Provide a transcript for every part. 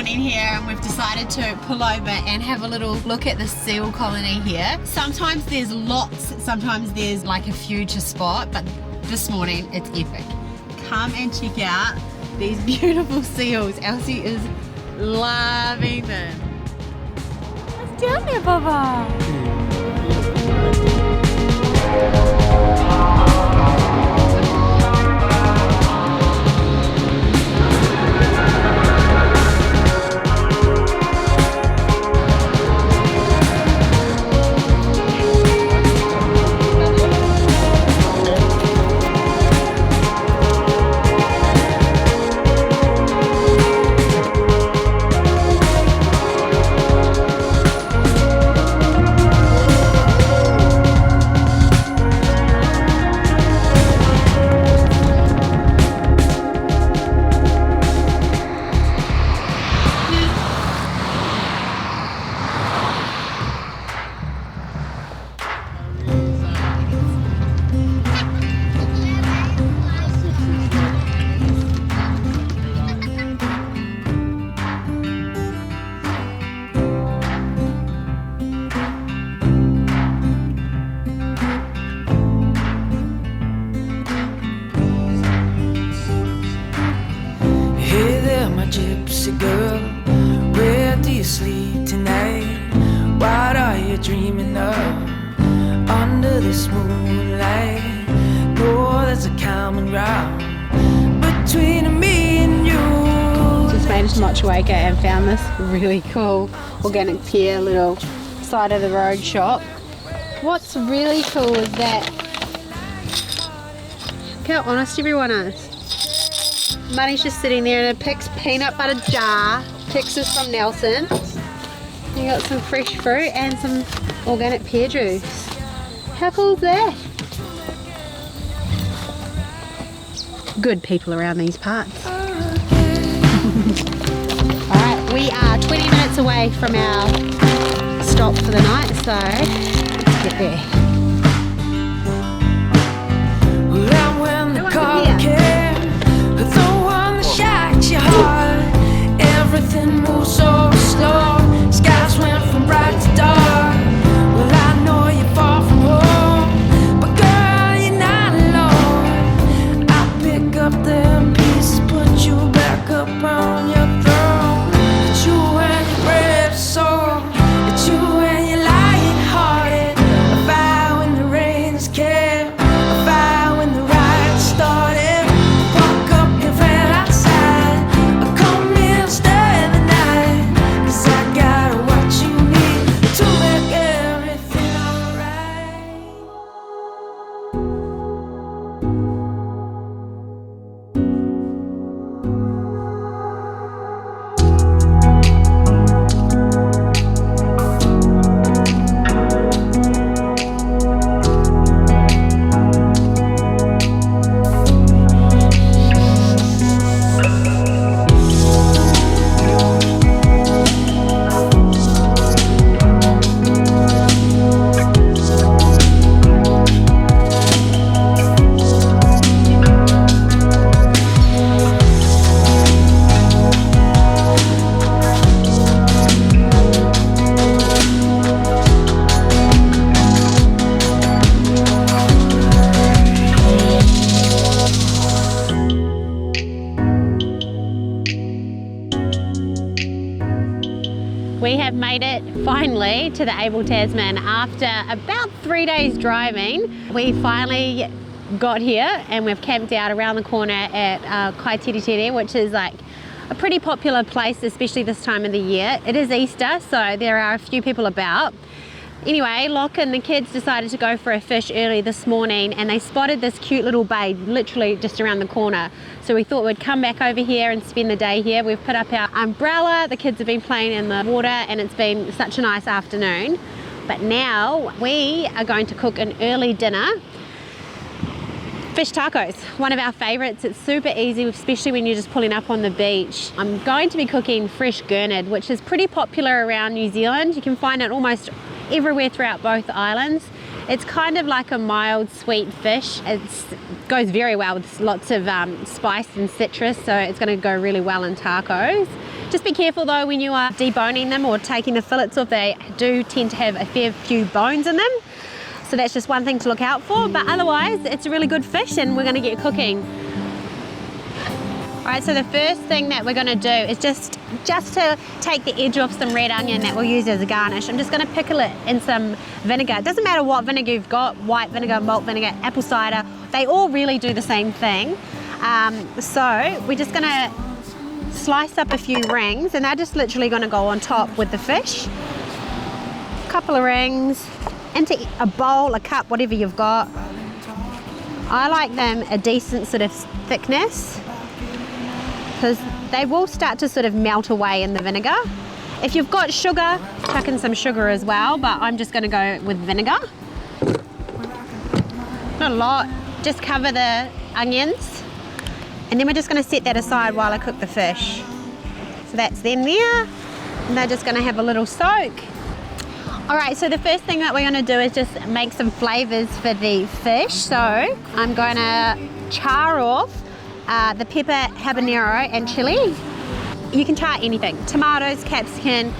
morning here and we've decided to pull over and have a little look at the seal colony here. Sometimes there's lots, sometimes there's like a few to spot, but this morning it's epic. Come and check out these beautiful seals. Elsie is loving them. What's down there, Baba? Gypsy girl, where do you sleep tonight? What are you dreaming of under this moonlight? No, there's a common ground between me and you. Just made us much waker and found this really cool organic pear little side of the road shop. What's really cool is that, look how honest everyone is. Money's just sitting there in a Pic's peanut butter jar. Pic's is from Nelson. You got some fresh fruit and some organic pear juice. How cool is that? Good people around these parts. Alright, we are 20 minutes away from our stop for the night, so let's get there. Your heart, everything moves so slow. Skies went from bright to dark. Well, I know you're far from home, but girl, you're not alone. I pick up them pieces, put you back up on your throne. It's you and your brave soul. It's you and your light-hearted. A fire when the rain's kept, a fire when the ride started. Walk up your van outside. We have made it finally to the Abel Tasman after about 3 days driving. We finally got here and we've camped out around the corner at Kaitiri, which is like a pretty popular place, especially this time of the year. It is Easter, so there are a few people about. Anyway, Lockie and the kids decided to go for a fish early this morning and they spotted this cute little bay literally just around the corner. So we thought we'd come back over here and spend the day here. We've put up our umbrella, the kids have been playing in the water and it's been such a nice afternoon. But now we are going to cook an early dinner. Fish tacos, one of our favourites. It's super easy, especially when you're just pulling up on the beach. I'm going to be cooking fresh gurnard, which is pretty popular around New Zealand. You can find it almost everywhere throughout both islands. It's kind of like a mild sweet fish. It goes very well with lots of spice and citrus, so it's going to go really well in tacos. Just be careful though when you are deboning them or taking the fillets off, they do tend to have a fair few bones in them. So that's just one thing to look out for, but otherwise it's a really good fish and we're gonna get cooking. All right, so the first thing that we're gonna do is just to take the edge off some red onion that we'll use as a garnish. I'm just gonna pickle it in some vinegar. It doesn't matter what vinegar you've got, white vinegar, malt vinegar, apple cider, they all really do the same thing. So we're just gonna slice up a few rings and they're just literally gonna go on top with the fish. A couple of rings into a bowl, a cup, whatever you've got. I like them a decent sort of thickness, because they will start to sort of melt away in the vinegar. If you've got sugar, chuck in some sugar as well, but I'm just gonna go with vinegar. Not a lot, just cover the onions. And then we're just gonna set that aside while I cook the fish. So that's them there, and they're just gonna have a little soak. All right, so the first thing that we're gonna do is just make some flavors for the fish. So I'm gonna char off the pepper, habanero, and chili. You can char anything, tomatoes, capsicum,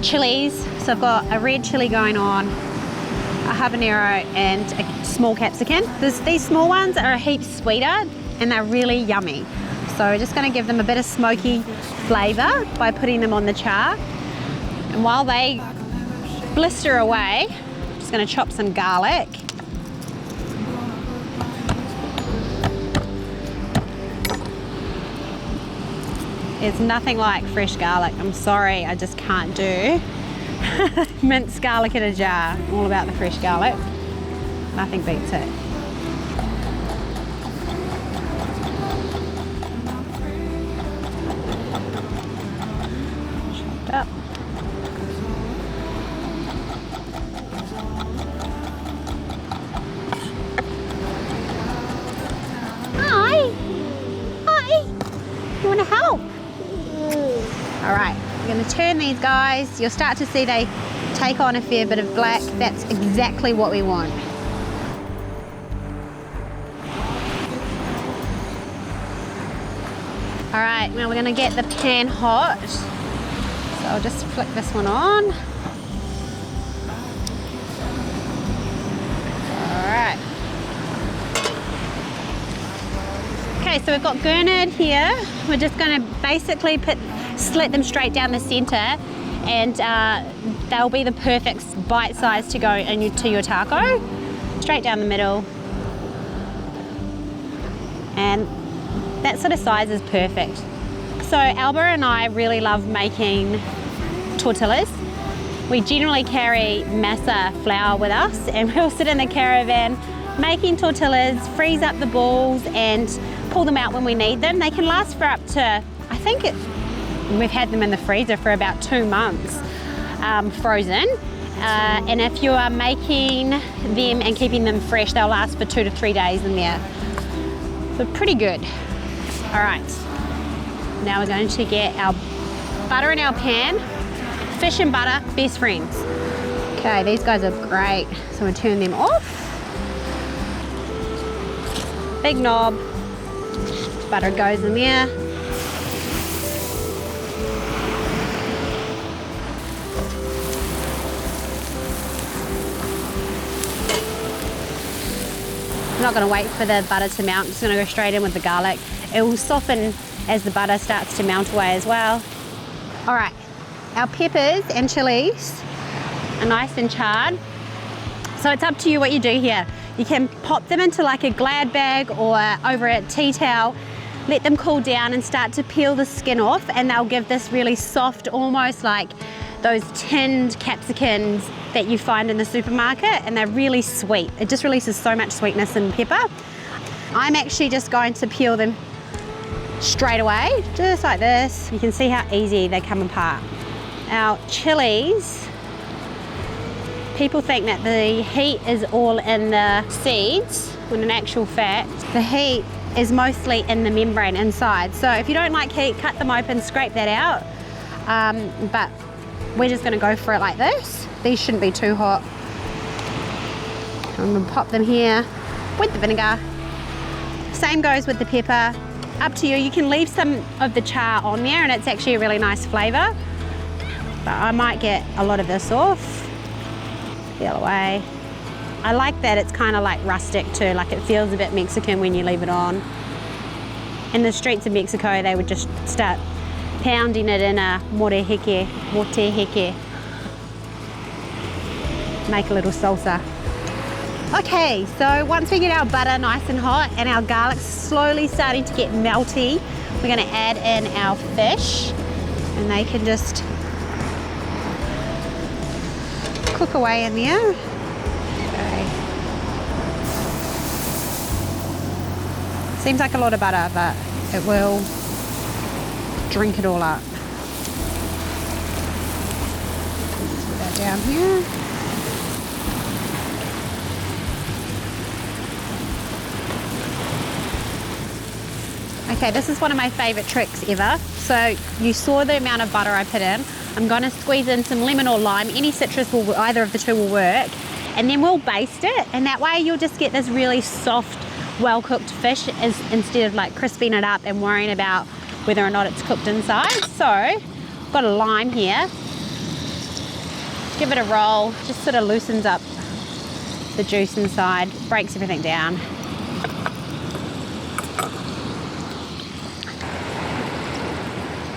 chilies. So I've got a red chili going on, a habanero, and a small capsicum. These small ones are a heap sweeter and they're really yummy. So we're just gonna give them a bit of smoky flavor by putting them on the char. And while they blister away, I'm just gonna chop some garlic. It's nothing like fresh garlic. I'm sorry, I just can't do minced garlic in a jar. I'm all about the fresh garlic. Nothing beats it. Chopped up. Hi. Hi. You want to help? All right, we're going to turn these guys. You'll start to see they take on a fair bit of black. That's exactly what we want. All right, now we're going to get the pan hot. So I'll just flick this one on. All right. Okay, so we've got gurnard here. We're just going to basically slit them straight down the center, and they'll be the perfect bite size to go into your taco. Straight down the middle. And that sort of size is perfect. So Alba and I really love making tortillas. We generally carry masa flour with us, and we'll sit in the caravan making tortillas, freeze up the balls and pull them out when we need them. They can last for up to, we've had them in the freezer for about 2 months, frozen. And if you are making them and keeping them fresh, they'll last for 2 to 3 days in there. So pretty good. All right, now we're going to get our butter in our pan. Fish and butter, best friends. Okay, these guys are great. So we'll turn them off. Big knob, butter goes in there. I'm not going to wait for the butter to melt, I'm just going to go straight in with the garlic. It will soften as the butter starts to melt away as well. All right, our peppers and chilies are nice and charred. So it's up to you what you do here. You can pop them into like a Glad bag or over a tea towel, let them cool down and start to peel the skin off, and they'll give this really soft, almost like those tinned capsicums that you find in the supermarket, and they're really sweet. It just releases so much sweetness and pepper. I'm actually just going to peel them straight away, just like this. You can see how easy they come apart. Our chilies, people think that the heat is all in the seeds, when in actual fact, the heat is mostly in the membrane inside. So if you don't like heat, cut them open, scrape that out. But we're just gonna go for it like this. These shouldn't be too hot. I'm gonna pop them here with the vinegar. Same goes with the pepper. up to you. You can leave some of the char on there and it's actually a really nice flavour. But I might get a lot of this off. Peel away. I like that it's kind of like rustic too, like it feels a bit Mexican when you leave it on. In the streets of Mexico, they would just start pounding it in a morejeque. Make a little salsa. Okay, so once we get our butter nice and hot and our garlic's slowly starting to get melty, we're gonna add in our fish and they can just cook away in there. Okay. Seems like a lot of butter, but it will drink it all up. Put that down here. Okay, this is one of my favourite tricks ever. So you saw the amount of butter I put in. I'm going to squeeze in some lemon or lime. Any citrus, will, either of the two will work. And then we'll baste it. And that way you'll just get this really soft, well-cooked fish instead of like crisping it up and worrying about whether or not it's cooked inside. So I've got a lime here. Give it a roll. Just sort of loosens up the juice inside, breaks everything down.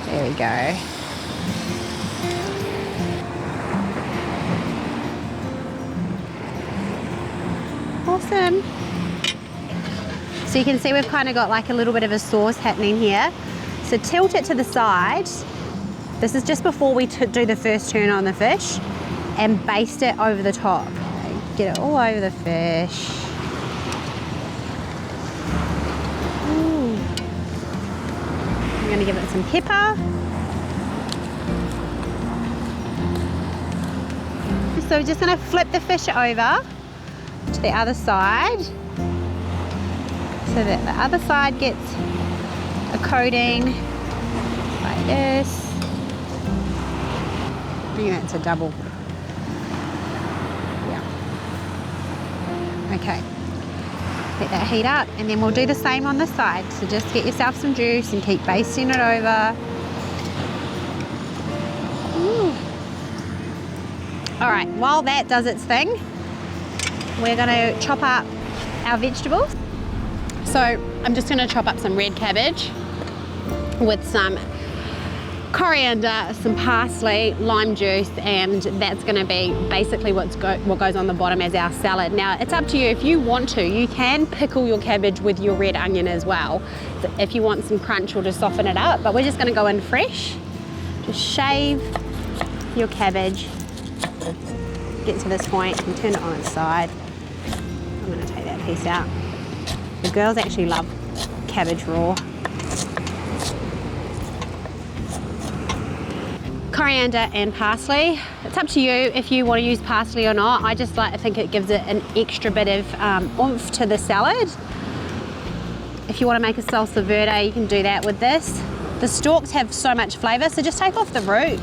There we go. Awesome. So you can see we've kind of got like a little bit of a sauce happening here. So tilt it to the side. This is just before we do the first turn on the fish, and baste it over the top. Get it all over the fish. I'm going to give it some pepper. So we're just going to flip the fish over to the other side so that the other side gets a coating like this. Bring it to double. Yeah. Okay. Let that heat up and then we'll do the same on this side. So just get yourself some juice and keep basting it over. Ooh. All right, while that does its thing, we're gonna chop up our vegetables. So I'm just gonna chop up some red cabbage with some coriander, some parsley, lime juice, and that's going to be basically what goes on the bottom as our salad. Now it's up to you. If you want to, you can pickle your cabbage with your red onion as well, if you want some crunch or to soften it up, but we're just going to go in fresh. Just shave your cabbage, get to this point and turn it on its side. I'm going to take that piece out. The girls actually love cabbage raw. Coriander and parsley. It's up to you if you want to use parsley or not. I just like to think it gives it an extra bit of oomph to the salad. If you want to make a salsa verde, you can do that with this. The stalks have so much flavour, so just take off the root.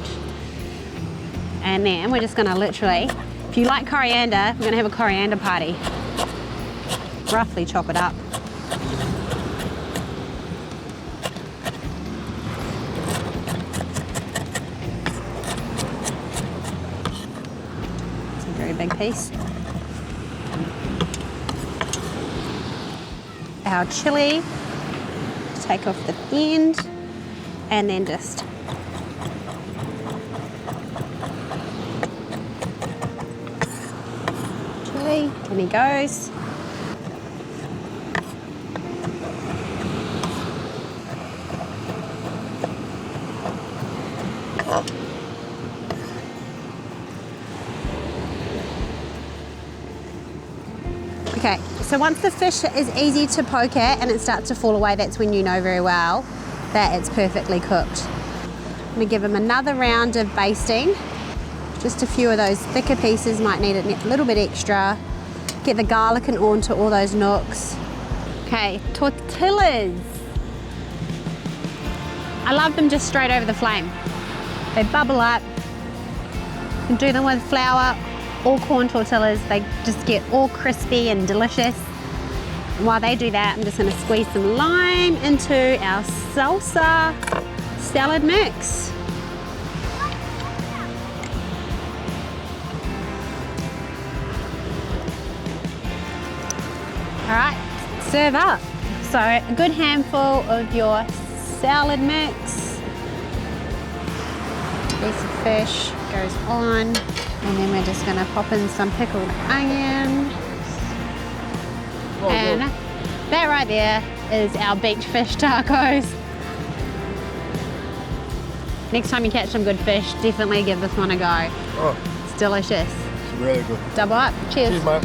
And then we're just going to literally, if you like coriander, we're going to have a coriander party. Roughly chop it up. Big piece. Our chili, take off the end and then just chili, and he goes. Okay, so once the fish is easy to poke at and it starts to fall away, that's when you know very well that it's perfectly cooked. I'm going to give them another round of basting. Just a few of those thicker pieces might need a little bit extra. Get the garlic and onto all those nooks. Okay, tortillas. I love them just straight over the flame. They bubble up. You can do them with flour or corn tortillas. They just get all crispy and delicious. While they do that, I'm just gonna squeeze some lime into our salsa salad mix. All right, serve up. So a good handful of your salad mix. Piece of fish goes on, and then we're just gonna pop in some pickled onion. And that right there is our beach fish tacos. Next time you catch some good fish, definitely give this one a go. Oh, It's delicious. it's really good. Double up. Cheers. Cheers, mate.